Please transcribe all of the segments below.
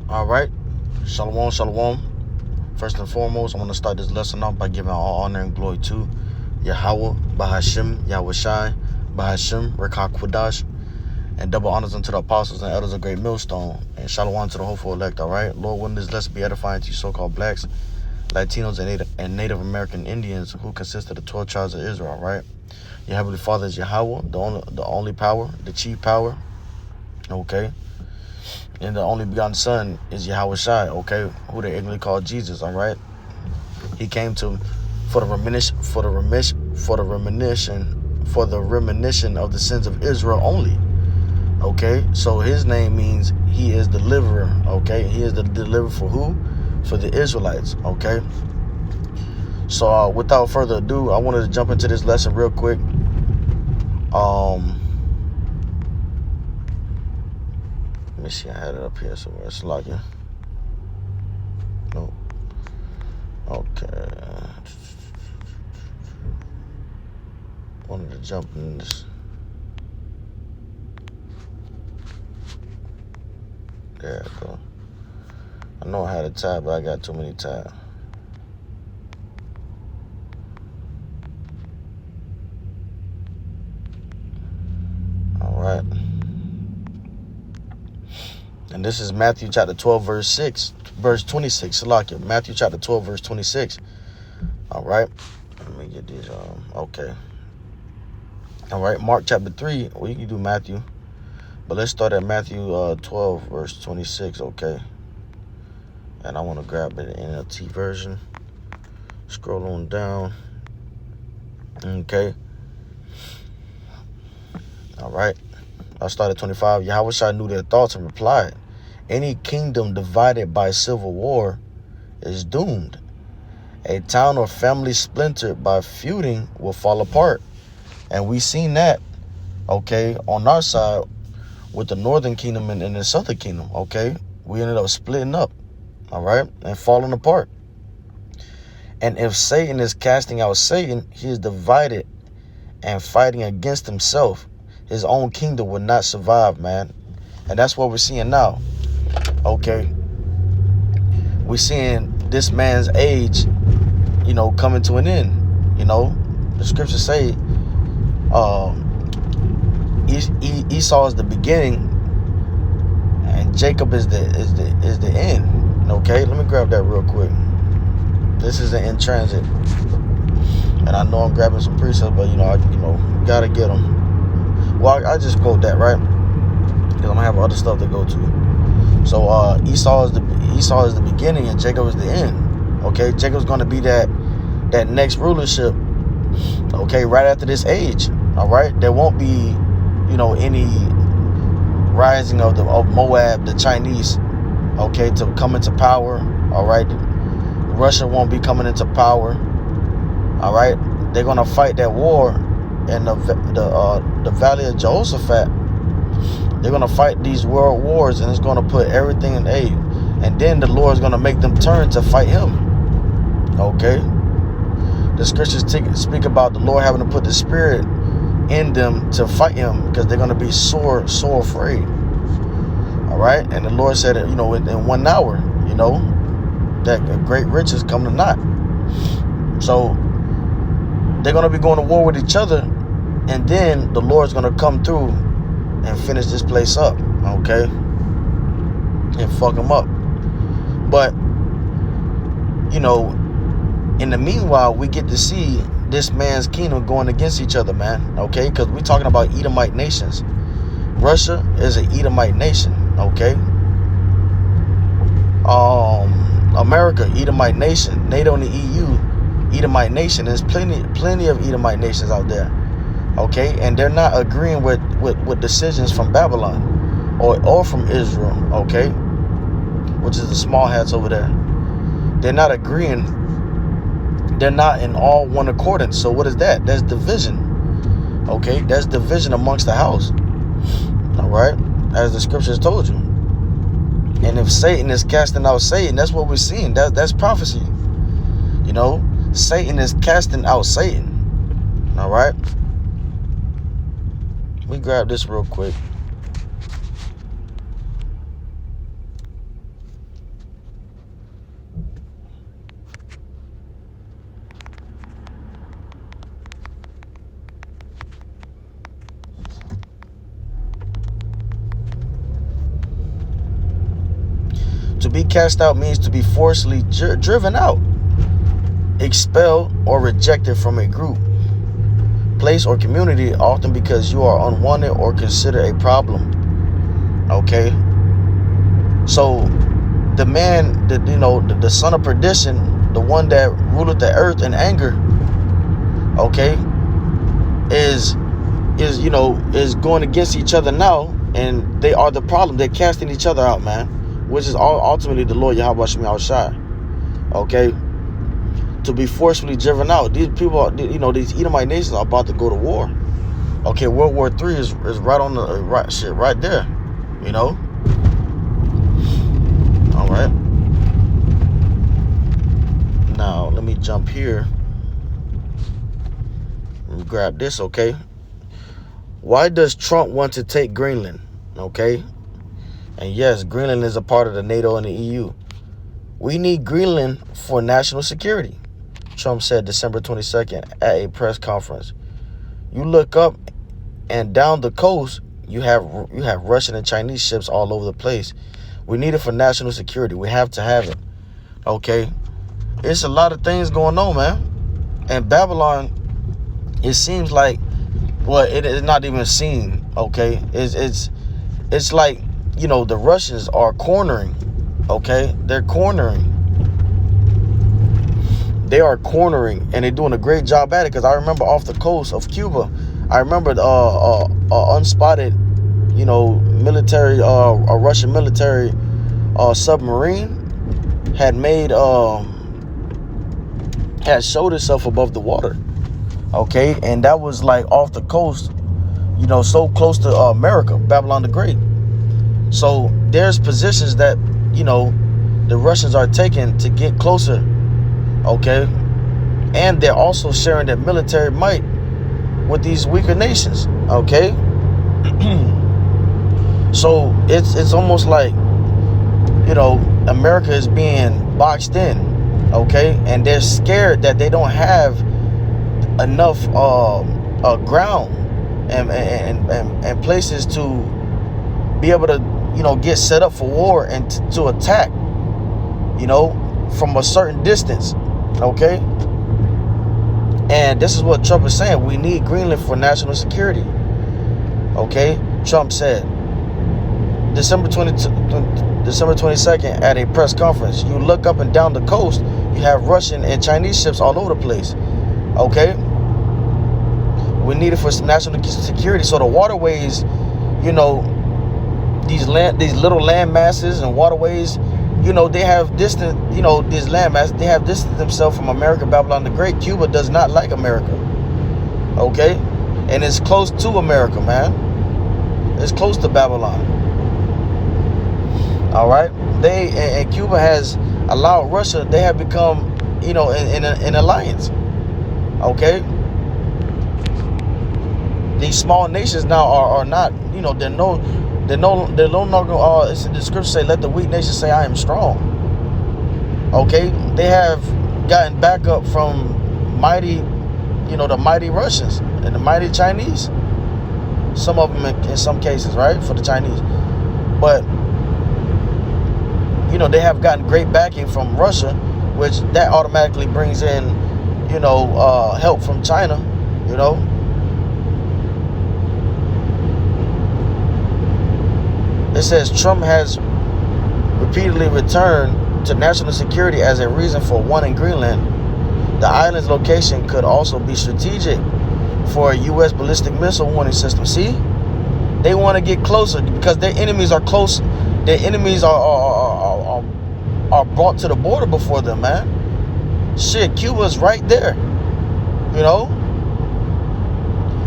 All right. Shalom, shalom. First and foremost, I want to start this lesson off by giving all honor and glory to Yahawah, Bahashim, Yahawashi, Bahashim, Rekha Kwadash, and double honors unto the apostles and elders of Great Millstone, and shalom to the hopeful elect, all right? Lord, wouldn't this lesson be edifying to you so-called blacks, Latinos, and Native American Indians who consist of the 12 tribes of Israel, all right? Your Heavenly Father is Yahawah, the only power, the chief power, okay? And the only begotten Son is Yahawashi, okay? Who they ignorantly call Jesus, all right? He came to for the remission of the sins of Israel only. Okay, so his name means he is deliverer. Okay, he is the deliverer for who? For the Israelites. Okay, so without further ado, I wanted to jump into this lesson real quick. Let me see, I had it up here somewhere. It's locking. No. Okay. Wanted to jump in this. There I go. I know I had a tab, but I got too many tabs. All right. And this is Matthew chapter 12, verse 26. Salakia. Matthew chapter 12, verse 26. All right. Let me get these. Okay. All right. Mark chapter 3. Well, you can do Matthew. But let's start at Matthew 12, verse 26, okay? And I want to grab the NLT version. Scroll on down. Okay. All right. I started at 25. Yahawashi knew their thoughts and replied, any kingdom divided by civil war is doomed. A town or family splintered by feuding will fall apart. And we seen that, okay, on our side, with the northern kingdom and the southern kingdom, okay? We ended up splitting up, all right? And falling apart. And if Satan is casting out Satan, he is divided and fighting against himself. His own kingdom will not survive, man. And that's what we're seeing now, okay? We're seeing this man's age, you know, coming to an end, you know? The scriptures say, Esau is the beginning, and Jacob is the end. Okay, let me grab that real quick. This is an in transit, and I know I'm grabbing some precepts, but I gotta get them. Well, I just quote that, right? Because I'm gonna have other stuff to go to. So Esau is the beginning, and Jacob is the end. Okay, Jacob's gonna be that next rulership. Okay, right after this age. All right, there won't be any rising of Moab, the Chinese, okay, to come into power. All right, Russia won't be coming into power. All right, they're gonna fight that war in the Valley of Jehoshaphat. They're gonna fight these world wars, and it's gonna put everything in aid. And then the Lord is gonna make them turn to fight Him. Okay, the scriptures speak about the Lord having to put the Spirit in them to fight Him, because they're going to be sore afraid. All right, and the Lord said, in 1 hour, that great riches come to naught. So they're going to be going to war with each other, and then the Lord's going to come through and finish this place up, okay, and fuck them up. But in the meanwhile, we get to see this man's kingdom going against each other, man. Okay, because we're talking about Edomite nations. Russia is an Edomite nation. Okay. America, Edomite nation. NATO and the EU, Edomite nation. There's plenty of Edomite nations out there. Okay, and they're not agreeing with decisions from Babylon or from Israel. Okay, which is the small hats over there. They're not agreeing. They're not in all one accordance. So what is that? That's division. Okay, that's division amongst the house. All right, as the scriptures told you. And if Satan is casting out Satan, that's what we're seeing. That's prophecy. Satan is casting out Satan. All right. Let me grab this real quick. To be cast out means to be forcibly driven out, expelled, or rejected from a group, place, or community, often because you are unwanted or considered a problem. Okay? So the man, the son of perdition, the one that ruleth the earth in anger, okay, is going against each other now, and they are the problem. They're casting each other out, man, which is ultimately the Lord Yahawashi. Okay, to be forcefully driven out. These people, these Edomite nations are about to go to war. Okay, World War III is right on the right there. All right. Now let me jump here. Let me grab this. Okay. Why does Trump want to take Greenland? Okay. And yes, Greenland is a part of the NATO and the EU. We need Greenland for national security, Trump said December 22nd at a press conference. You look up and down the coast, you have Russian and Chinese ships all over the place. We need it for national security. We have to have it. Okay. It's a lot of things going on, man. And Babylon, it seems like, well, it is not even seen. Okay. It's like, the Russians are cornering. Okay. They're cornering. They are cornering, and they're doing a great job at it. Because I remember off the coast of Cuba, I remember unspotted, military, a Russian military submarine had showed itself above the water. Okay, and that was like off the coast, so close to America, Babylon the Great. So there's positions that the Russians are taking to get closer. Okay, and they're also sharing their military might with these weaker nations. Okay. So it's almost like America is being boxed in. Okay, and they're scared that they don't have enough ground and places to be able to get set up for war and to attack from a certain distance. Okay, and this is what Trump is saying. We need Greenland for national security. Okay, Trump said December 22nd at a press conference. You look up and down the coast, you have Russian and Chinese ships all over the place. Okay, we need it for national security. So the waterways, these little land masses and waterways, they have distant, these land masses, they have distanced themselves from America, Babylon the Great. Cuba does not like America. Okay, and it's close to America, man. It's close to Babylon. All right, and Cuba has allowed Russia. They have become, in an alliance. Okay, these small nations now are not, they're no longer. It's in the scripture say, "Let the weak nation say, I am strong." Okay, they have gotten backup from mighty, the mighty Russians and the mighty Chinese. Some of them in some cases, right, for the Chinese, but they have gotten great backing from Russia, which that automatically brings in, help from China, It says Trump has repeatedly returned to national security as a reason for wanting Greenland. The island's location could also be strategic for a U.S. ballistic missile warning system. See, they want to get closer because their enemies are close. Their enemies are brought to the border before them, man. Shit, Cuba's right there.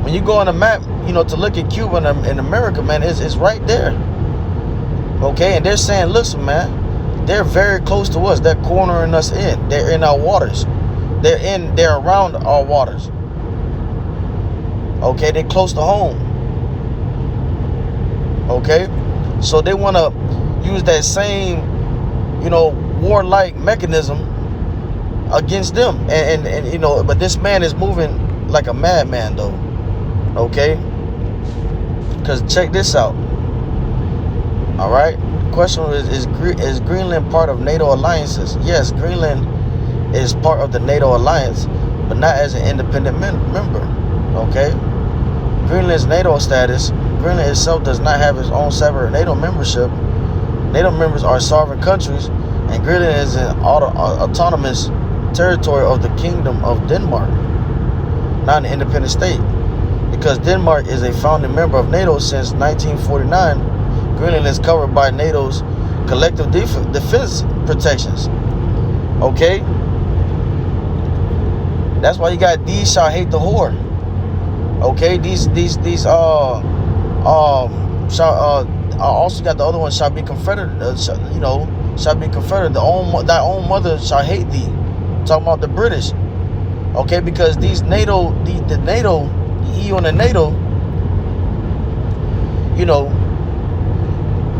When you go on a map, to look at Cuba in America, man, it's right there. Okay, and they're saying, listen, man, they're very close to us. They're cornering us in. They're in our waters. They're around our waters. Okay, they're close to home. Okay, so they want to use that same, warlike mechanism against them. And but this man is moving like a madman, though. Okay, because check this out. All right, question is Greenland part of NATO alliances? Yes, Greenland is part of the NATO alliance, but not as an independent member. Okay? Greenland's NATO status, Greenland itself does not have its own separate NATO membership. NATO members are sovereign countries, and Greenland is an autonomous territory of the Kingdom of Denmark, not an independent state. Because Denmark is a founding member of NATO since 1949, Greenland is covered by NATO's collective defense protections. Okay? That's why you got these shall hate the whore. Okay? Also got the other one shall be confederate. Shall be confederate. Thy own mother shall hate thee. Talking about the British. Okay? Because these NATO, the NATO, the EU and the NATO,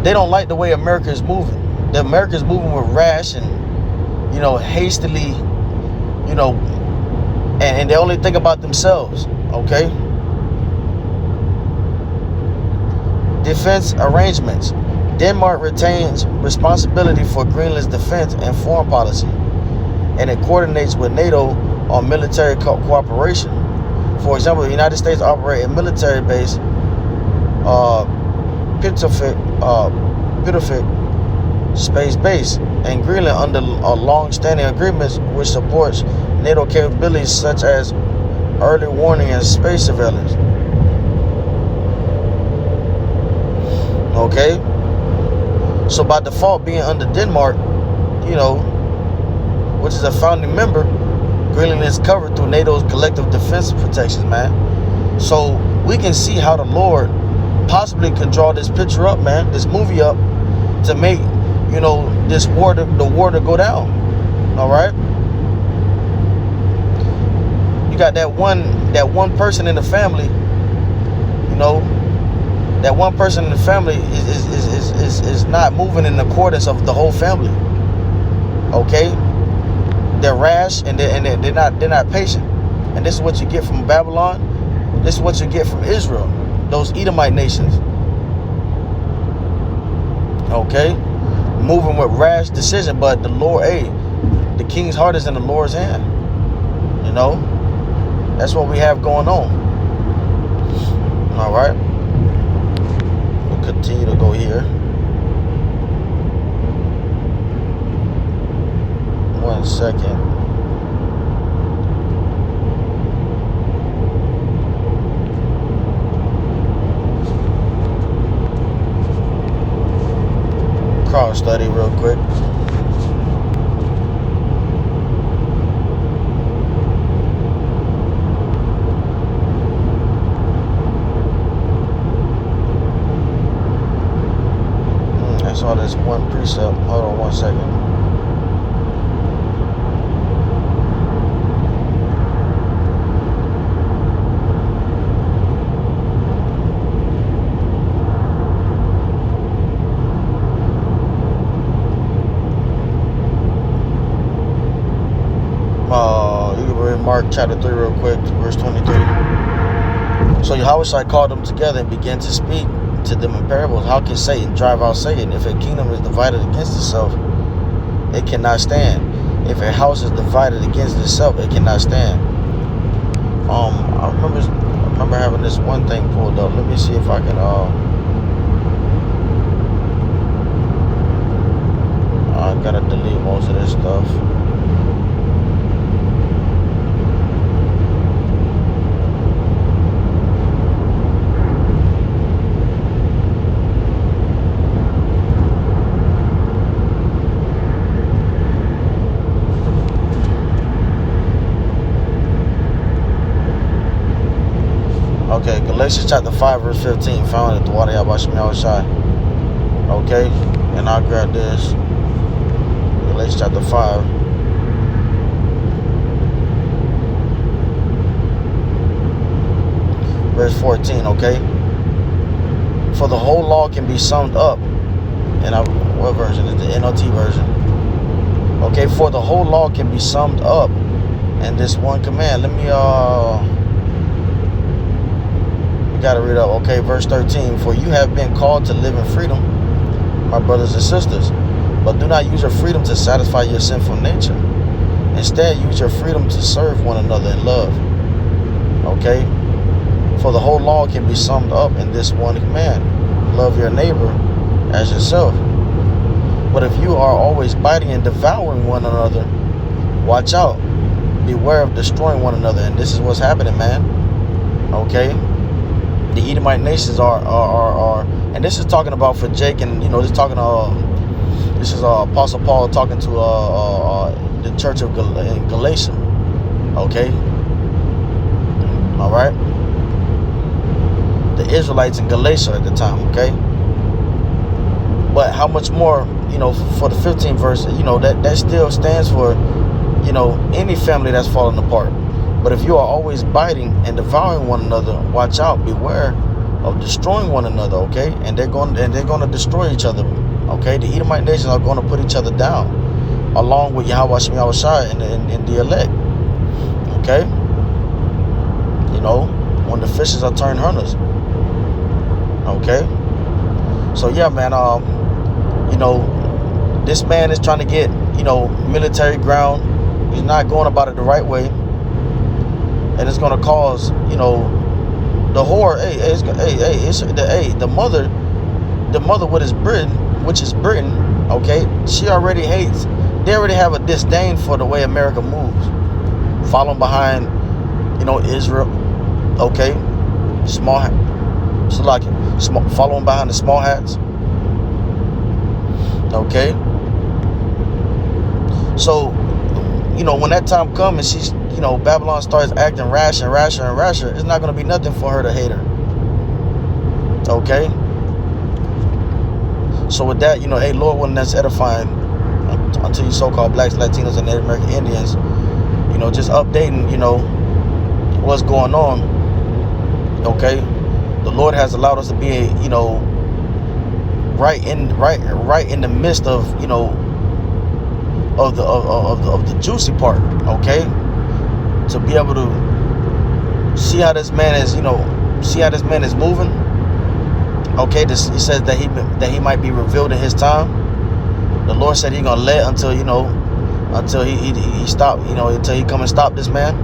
they don't like the way America is moving. The America is moving with rash and, hastily, and they only think about themselves. Okay? Defense arrangements. Denmark retains responsibility for Greenland's defense and foreign policy, and it coordinates with NATO on military cooperation. For example, the United States operate a military base, Pituffik Space Base, and Greenland under long-standing agreements which supports NATO capabilities such as early warning and space surveillance. Okay? So by default, being under Denmark, which is a founding member, Greenland is covered through NATO's collective defense protections, man. So we can see how the Lord possibly can draw this picture up, man, this movie up, to make, the war to go down. All right? You got that one person in the family, that one person in the family is not moving in accordance of the whole family. Okay? They're rash and they're not patient. And this is what you get from Babylon. This is what you get from Israel, those Edomite nations. Okay? Moving with rash decision, but the Lord, the king's heart is in the Lord's hand. That's what we have going on. All right? We'll continue to go here. 1 second. Cross study real quick. I saw this one precept. Hold on 1 second. You can read Mark chapter 3 real quick, verse 23. So Yahawashi called them together and began to speak to them in parables. How can Satan drive out Satan? If a kingdom is divided against itself, it cannot stand. If a house is divided against itself, it cannot stand. I remember having this one thing pulled up. Let me see if I can I gotta delete most of this stuff. Okay, Galatians chapter 5 verse 15, found at the water Yahawashi. Okay, and I'll grab this. Galatians chapter 5. Verse 14, okay? For the whole law can be summed up. And what version is the NLT version? Okay, for the whole law can be summed up in this one command. Let me gotta read up. Okay, verse 13. For you have been called to live in freedom. my brothers and sisters. But do not use your freedom to satisfy your sinful nature. Instead, use your freedom to serve one another in love. Okay? For the whole law can be summed up in this one command: love your neighbor as yourself. But if you are always biting and devouring one another, watch out. Beware of destroying one another. And this is what's happening, man. Okay? The Edomite nations are and this is talking about for Jake, and this is Apostle Paul talking to the church of Galatia. Okay? All right? The Israelites in Galatia at the time, okay? But how much more, for the 15th verse, that still stands for, any family that's falling apart. But if you are always biting and devouring one another, watch out, beware of destroying one another, okay? And they're going to destroy each other, okay? The Edomite nations are going to put each other down, along with Yahawashi and the elect, okay? When the fishes are turned hunters, okay? So yeah, man, this man is trying to get, military ground. He's not going about it the right way. And it's going to cause, the whore, the mother which is Britain, okay? She already hates, they already have a disdain for the way America moves. Following behind, Israel, okay? Following behind the small hats. Okay? So, when that time comes and she's, Babylon starts acting rasher, it's not going to be nothing for her to hate her. Okay? So with that, hey, Lord willing, that's edifying unto you so-called blacks, Latinos, and Native American Indians, just updating, what's going on. Okay? The Lord has allowed us to be, right in the midst of, of the juicy part, okay? To be able to see how this man is, moving. Okay, he says that he might be revealed in his time. The Lord said He's gonna let until he stop, until He come and stop this man.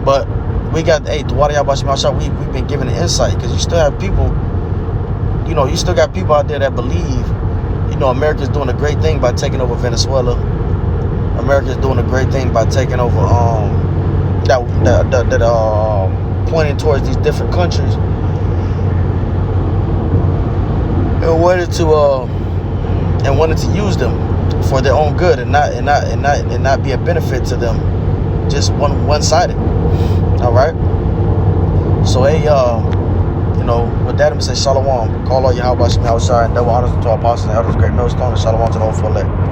But we got, the water Yahawashi, we've been given the insight, because you still have people, you still got people out there that believe, America's doing a great thing by taking over Venezuela. America's doing a great thing by taking over, pointing towards these different countries, and wanted to use them for their own good, and not be a benefit to them, just one-sided. All right. So hey, with that, I'm gonna say shalom. Call all Yahawashi, and double honors to our apostles and elders, great millstone, and shalom to the whole full elect.